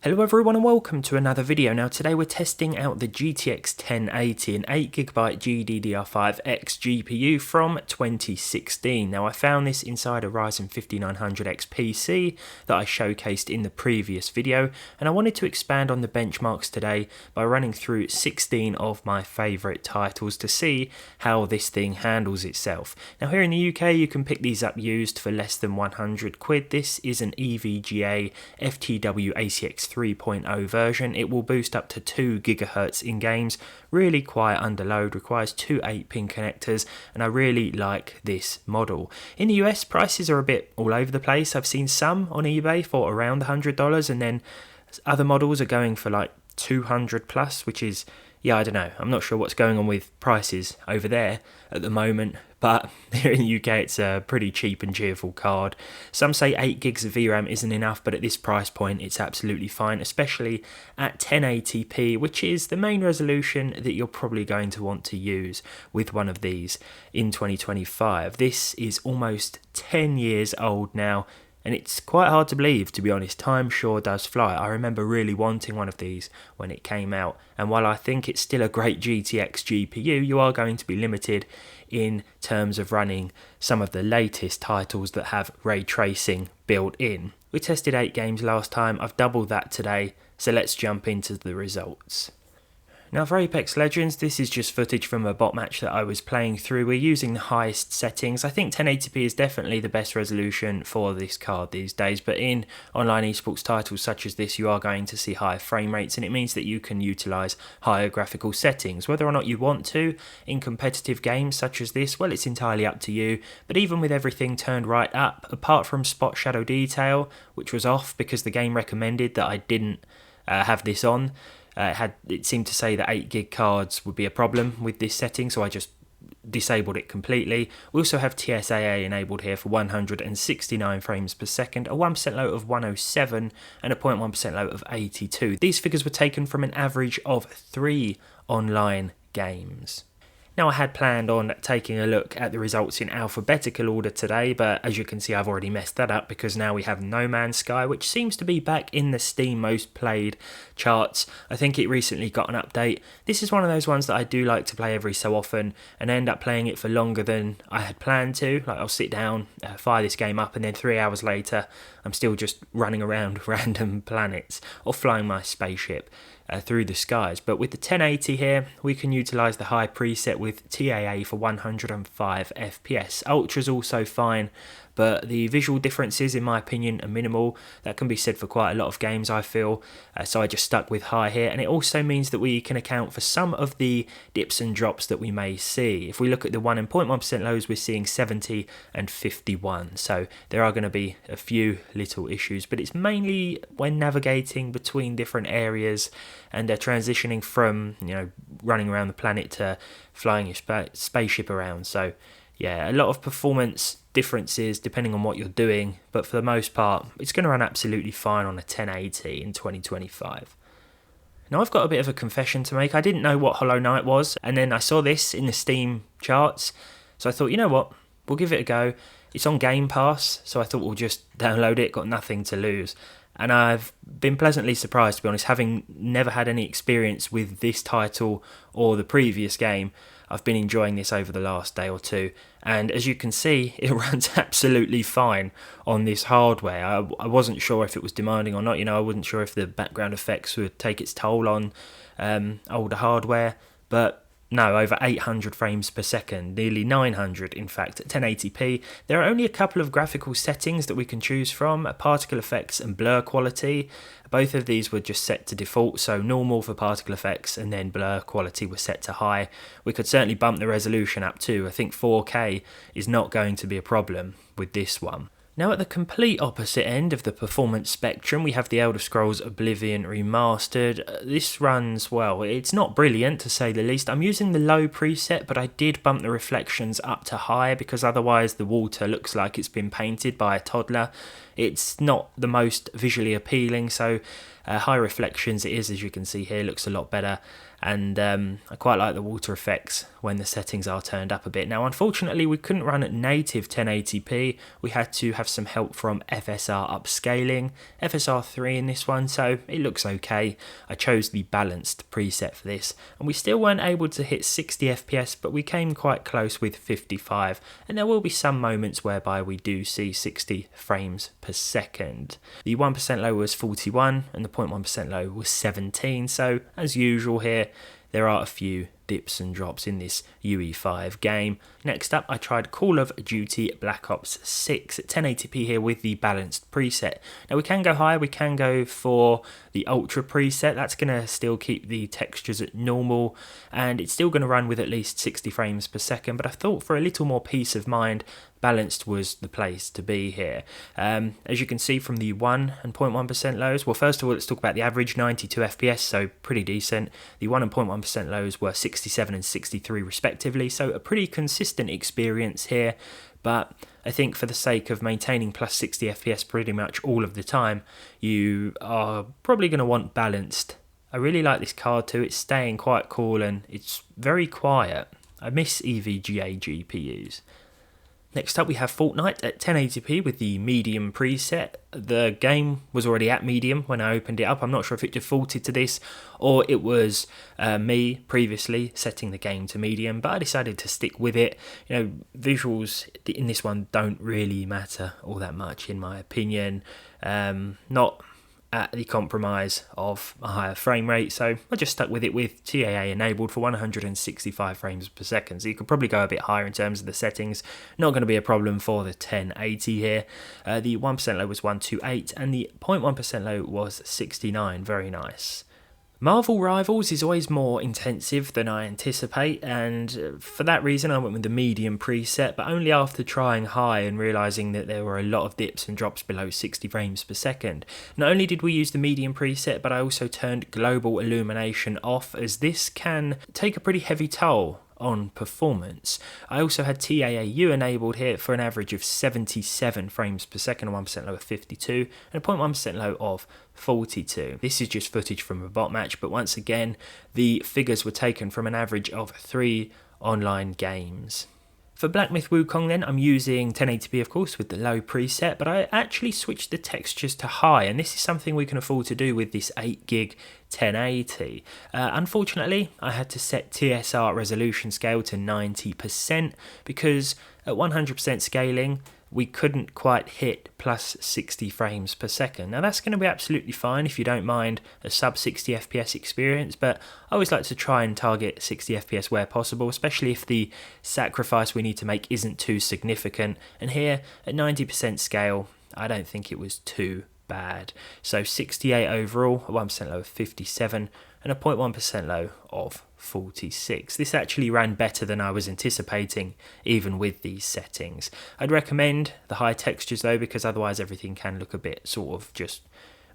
Hello everyone and welcome to another video. Now today we're testing out the GTX 1080, an 8GB GDDR5X GPU from 2016. Now I found this inside a Ryzen 5900X PC that I showcased in the previous video, and I wanted to expand on the benchmarks today by running through 16 of my favourite titles to see how this thing handles itself. Now here in the UK you can pick these up used for less than 100 quid. This is an EVGA FTW ACX 3.0 version. It will boost up to 2 GHz in games, really quiet under load, requires 2 8-pin connectors, and I really like this model. In the US, prices are a bit all over the place. I've seen some on eBay for around $100, and then other models are going for like 200 plus, which is, yeah, I don't know. I'm not sure what's going on with prices over there at the moment, but here in the UK it's a pretty cheap and cheerful card. Some say 8 gigs of VRAM isn't enough, but at this price point it's absolutely fine, especially at 1080p, which is the main resolution that you're probably going to want to use with one of these in 2025. This is almost 10 years old now, and it's quite hard to believe, to be honest. Time sure does fly. I remember really wanting one of these when it came out, and while I think it's still a great GTX GPU, you are going to be limited in terms of running some of the latest titles that have ray tracing built in. We tested 8 games last time, I've doubled that today, so let's jump into the results. Now for Apex Legends, this is just footage from a bot match that I was playing through. We're using the highest settings. I think 1080p is definitely the best resolution for this card these days, but in online esports titles such as this, you are going to see higher frame rates, and it means that you can utilise higher graphical settings. Whether or not you want to in competitive games such as this, well, it's entirely up to you, but even with everything turned right up, apart from spot shadow detail, which was off because the game recommended that I didn't have this on, it seemed to say that 8 gig cards would be a problem with this setting, so I just disabled it completely. We also have TSAA enabled here for 169 frames per second, a 1% low of 107 and a 0.1% low of 82. These figures were taken from an average of 3 online games. Now I had planned on taking a look at the results in alphabetical order today, but as you can see I've already messed that up because now we have No Man's Sky, which seems to be back in the Steam most played charts. I think it recently got an update. This is one of those ones that I do like to play every so often and end up playing it for longer than I had planned to. Like I'll sit down, fire this game up, and then 3 hours later I'm still just running around random planets or flying my spaceship through the skies. But with the 1080 here, we can utilise the high preset with TAA for 105 FPS. Ultra's also fine, but the visual differences, in my opinion, are minimal. That can be said for quite a lot of games, I feel, so I just stuck with high here, and it also means that we can account for some of the dips and drops that we may see. If we look at the 1 and 0.1% lows, we're seeing 70 and 51, so there are going to be a few little issues, but it's mainly when navigating between different areas and transitioning from, running around the planet to flying your spaceship around. So yeah, a lot of performance differences depending on what you're doing, but for the most part it's going to run absolutely fine on a 1080 in 2025. Now I've got a bit of a confession to make. I didn't know what Hollow Knight was, and then I saw this in the Steam charts, so I thought, you know what, we'll give it a go. It's on Game Pass, so I thought we'll just download it, got nothing to lose. And I've been pleasantly surprised, to be honest, having never had any experience with this title or the previous game. I've been enjoying this over the last day or two, and as you can see, it runs absolutely fine on this hardware. I wasn't sure if it was demanding or not. I wasn't sure if the background effects would take its toll on older hardware, but no, over 800 frames per second, nearly 900 in fact, at 1080p. There are only a couple of graphical settings that we can choose from, particle effects and blur quality. Both of these were just set to default, so normal for particle effects and then blur quality was set to high. We could certainly bump the resolution up too. I think 4K is not going to be a problem with this one. Now at the complete opposite end of the performance spectrum, we have the Elder Scrolls Oblivion Remastered. This runs, well, it's not brilliant to say the least. I'm using the low preset, but I did bump the reflections up to high because otherwise the water looks like it's been painted by a toddler. It's not the most visually appealing, so high reflections it is, as you can see here, looks a lot better. and I quite like the water effects when the settings are turned up a bit. Now unfortunately we couldn't run at native 1080p, we had to have some help from FSR upscaling, FSR 3 in this one, so it looks okay. I chose the balanced preset for this, and we still weren't able to hit 60 FPS, but we came quite close with 55, and there will be some moments whereby we do see 60 frames per second. The 1% low was 41 and the 0.1% low was 17, so as usual here there are a few dips and drops in this UE5 game. Next up I tried Call of Duty Black Ops 6 at 1080p here with the balanced preset. Now we can go higher, we can go for the ultra preset, that's going to still keep the textures at normal and it's still going to run with at least 60 frames per second, but I thought for a little more peace of mind balanced was the place to be here. As you can see from the 1 and 0.1% lows, well first of all let's talk about the average, 92 FPS, so pretty decent. The 1 and 0.1% lows were 67 and 63 respectively, so a pretty consistent experience here, but I think for the sake of maintaining plus 60 FPS pretty much all of the time, you are probably going to want balanced. I really like this card too, it's staying quite cool and it's very quiet. I miss EVGA GPUs. Next up we have Fortnite at 1080p with the medium preset. The game was already at medium when I opened it up. I'm not sure if it defaulted to this or it was me previously setting the game to medium, but I decided to stick with it. You know, visuals in this one don't really matter all that much in my opinion. Not at the compromise of a higher frame rate, so I just stuck with it with TAA enabled for 165 frames per second, so you could probably go a bit higher in terms of the settings. Not going to be a problem for the 1080 here. The 1% low was 128 and the 0.1% low was 69, very nice. Marvel Rivals is always more intensive than I anticipate, and for that reason I went with the medium preset, but only after trying high and realising that there were a lot of dips and drops below 60 frames per second. Not only did we use the medium preset, but I also turned global illumination off, as this can take a pretty heavy toll on performance. I also had TAAU enabled here for an average of 77 frames per second, a 1% low of 52 and a 0.1% low of 42. This is just footage from a bot match, but once again the figures were taken from an average of 3 online games. For Black Myth Wukong then, I'm using 1080p of course with the low preset, but I actually switched the textures to high, and this is something we can afford to do with this 8GB 1080. Unfortunately, I had to set TSR resolution scale to 90% because at 100% scaling, we couldn't quite hit plus 60 frames per second. Now that's going to be absolutely fine if you don't mind a sub 60 FPS experience, but I always like to try and target 60 FPS where possible, especially if the sacrifice we need to make isn't too significant. And here at 90% scale, I don't think it was too bad. So 68 overall, a 1% low of 57 and a 0.1% low of 46. This actually ran better than I was anticipating, even with these settings. I'd recommend the high textures though, because otherwise everything can look a bit sort of just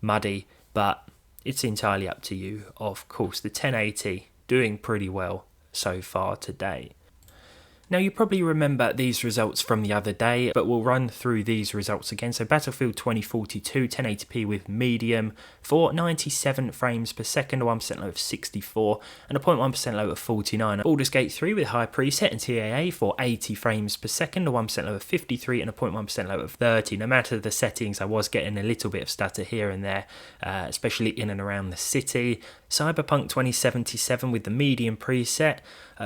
muddy, but it's entirely up to you. Of course, the 1080 doing pretty well so far today. Now you probably remember these results from the other day, but we'll run through these results again. So Battlefield 2042, 1080p with medium for 97 frames per second, a 1% low of 64 and a 0.1% low of 49. Baldur's Gate 3 with high preset and TAA for 80 frames per second, a 1% low of 53 and a 0.1% low of 30. No matter the settings, I was getting a little bit of stutter here and there, especially in and around the city. Cyberpunk 2077 with the medium preset,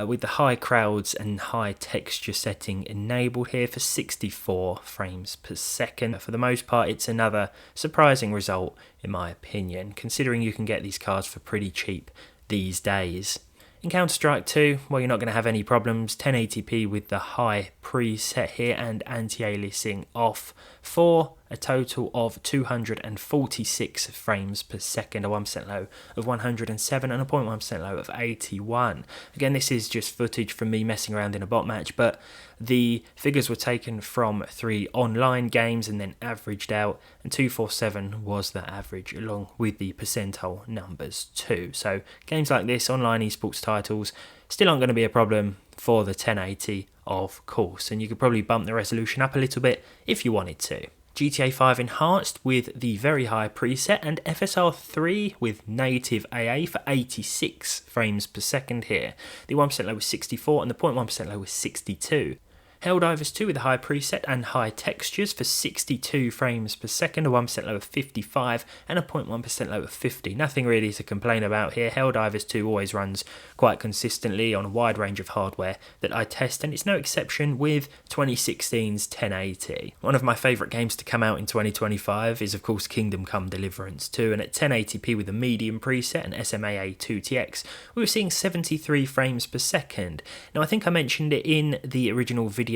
with the high crowds and high texture setting enabled here for 64 frames per second. For the most part, it's another surprising result in my opinion, considering you can get these cards for pretty cheap these days. In Counter-Strike 2, well, you're not going to have any problems. 1080p with the high preset here and anti-aliasing off for a total of 246 frames per second, a 1% low of 107 and a 0.1% low of 81. Again, this is just footage from me messing around in a bot match, but the figures were taken from 3 online games and then averaged out, and 247 was the average along with the percentile numbers too. So games like this, online esports titles, still aren't going to be a problem for the 1080 of course, and you could probably bump the resolution up a little bit if you wanted to. GTA 5 enhanced with the very high preset, and FSR 3 with native AA for 86 frames per second here. The 1% low was 64 and the 0.1% low was 62. Helldivers 2 with a high preset and high textures for 62 frames per second, a 1% low of 55 and a 0.1% low of 50. Nothing really to complain about here. Helldivers 2 always runs quite consistently on a wide range of hardware that I test, and it's no exception with 2016's 1080. One of my favourite games to come out in 2025 is of course Kingdom Come Deliverance 2, and at 1080p with a medium preset and SMAA 2TX we were seeing 73 frames per second. Now I think I mentioned it in the original video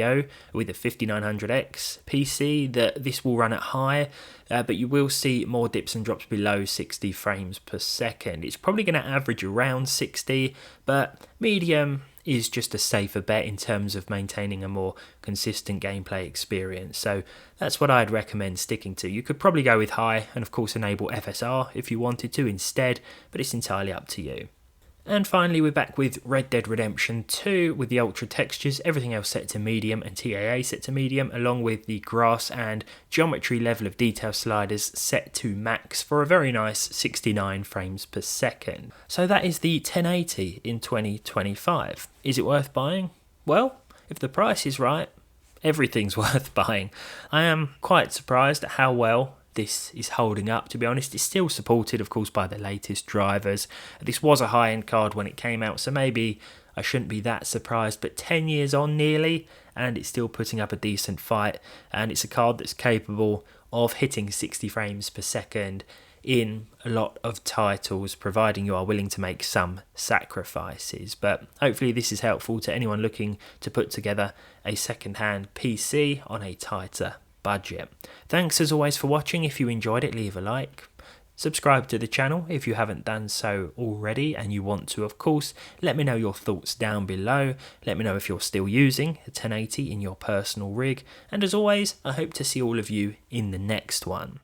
with a 5900X PC that this will run at high, but you will see more dips and drops below 60 frames per second. It's probably going to average around 60, but medium is just a safer bet in terms of maintaining a more consistent gameplay experience. So that's what I'd recommend sticking to. You could probably go with high and of course enable FSR if you wanted to instead, but it's entirely up to you. And finally we're back with Red Dead Redemption 2 with the ultra textures, everything else set to medium and TAA set to medium, along with the grass and geometry level of detail sliders set to max for a very nice 69 frames per second. So that is the 1080 in 2025. Is it worth buying? Well, if the price is right, everything's worth buying. I am quite surprised at how well this is holding up, to be honest. It's still supported of course by the latest drivers. This was a high-end card when it came out, so maybe I shouldn't be that surprised, but 10 years on nearly and it's still putting up a decent fight, and it's a card that's capable of hitting 60 frames per second in a lot of titles, providing you are willing to make some sacrifices. But hopefully this is helpful to anyone looking to put together a second-hand PC on a tighter budget. Thanks as always for watching. If you enjoyed it, leave a like. Subscribe to the channel if you haven't done so already and you want to, of course. Let me know your thoughts down below. Let me know if you're still using a 1080 in your personal rig. And as always, I hope to see all of you in the next one.